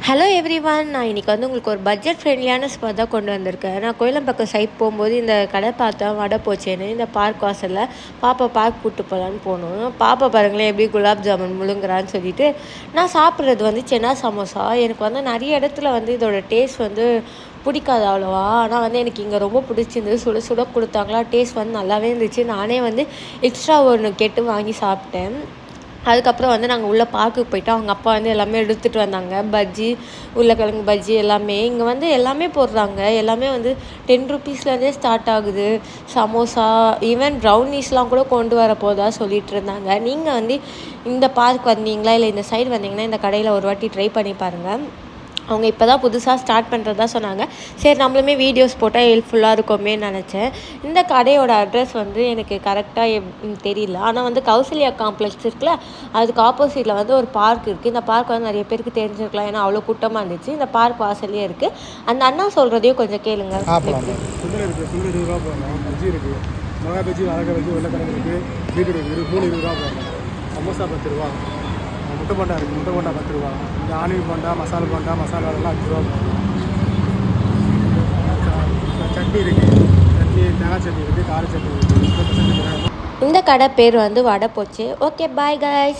Hello everyone, நான் இன்றைக்கி வந்து உங்களுக்கு ஒரு பட்ஜெட் ஃப்ரெண்ட்லியான ஸ்பாட் தான் கொண்டு வந்திருக்கேன். நான் கோயிலம்பக்கம் சைட் போகும்போது இந்த கடை பார்த்தேன், வடை போச்சேன்னு. இந்த பார்க் வாசலில் பாப்பா பார்க் கூப்பிட்டு போகலான்னு போகணும். பாப்பா பாருங்களேன் எப்படி குலாப் ஜாமுன் முழுங்குறான்னு சொல்லிட்டு. நான் சாப்பிட்றது வந்து சென்னா சமோசா. எனக்கு வந்து நிறைய இடத்துல வந்து இதோட டேஸ்ட் வந்து பிடிக்காது அவ்வளோவா. ஆனால் வந்து எனக்கு இங்கே ரொம்ப பிடிச்சிருந்தது. சுட சுட கொடுத்தாங்களா, டேஸ்ட் வந்து நல்லாவே இருந்துச்சு. நானே வந்து எக்ஸ்ட்ரா ஒன்று கேட்டு வாங்கி சாப்பிட்டேன். அதுக்கப்புறம் வந்து நாங்கள் உள்ளே பார்க்குக்கு போயிட்டு அவங்க அப்பா வந்து எல்லாமே எடுத்துகிட்டு வந்தாங்க. பஜ்ஜி, உருளைக்கிழங்கு பஜ்ஜி எல்லாமே இங்கே வந்து எல்லாமே போடுறாங்க. எல்லாமே வந்து 10 ருபீஸ்லேருந்தே ஸ்டார்ட் ஆகுது. சமோசா, ஈவன் ப்ரௌனீஸ்லாம் கூட கொண்டு வர போதா சொல்லிட்டு இருந்தாங்க. நீங்கள் வந்து இந்த பார்க் வந்தீங்களா, இல்லை இந்த சைடு வந்தீங்கன்னா இந்த கடையில் ஒரு வாட்டி ட்ரை பண்ணி பாருங்கள். அவங்க இப்போ தான் புதுசாக ஸ்டார்ட் பண்ணுறதா சொன்னாங்க. சரி, நம்மளுமே வீடியோஸ் போட்டால் ஹெல்ப்ஃபுல்லாக இருக்குமேன்னு நினச்சேன். இந்த கடையோட அட்ரஸ் வந்து எனக்கு கரெக்டாக தெரியல. ஆனால் வந்து கௌசல்யா காம்ப்ளெக்ஸ் இருக்குல்ல, அதுக்கு ஆப்போசிட்டில் வந்து ஒரு பார்க் இருக்குது. இந்த பார்க் வந்து நிறைய பேருக்கு தெரிஞ்சிருக்கலாம், ஏன்னா அவ்வளோ கூட்டமாக இருந்துச்சு. இந்த பார்க் வாசல்லே இருக்குது. அந்த அண்ணா சொல்கிறதையும் கொஞ்சம் கேளுங்க. சுண்டல் இருக்குது, சுண்டல் 20 ரூபா போடணும். பஜ்ஜி இருக்குது, மிளகா பஜ்ஜி, வரக்காய் பஜ்ஜி, உருளைக்கிழங்கு இருக்குது, பீட்ரூட் இருக்குது, 3 20 ரூபா போடணும். சமோசா 10 ரூபா, முட்டை போண்டா இருக்குது, முட்டை போண்டா 10 ரூபா, இந்த ஆனியன் போண்டா, மசாலா எல்லாம் 5 ரூபா போடணும். சட்னி இருக்குது, சட்னி தேங்காய் சட்னி இருக்குது, கார சட்னி இருக்குது. இந்த கடை பேர் வந்து வடை போச்சு. Okay, bye guys.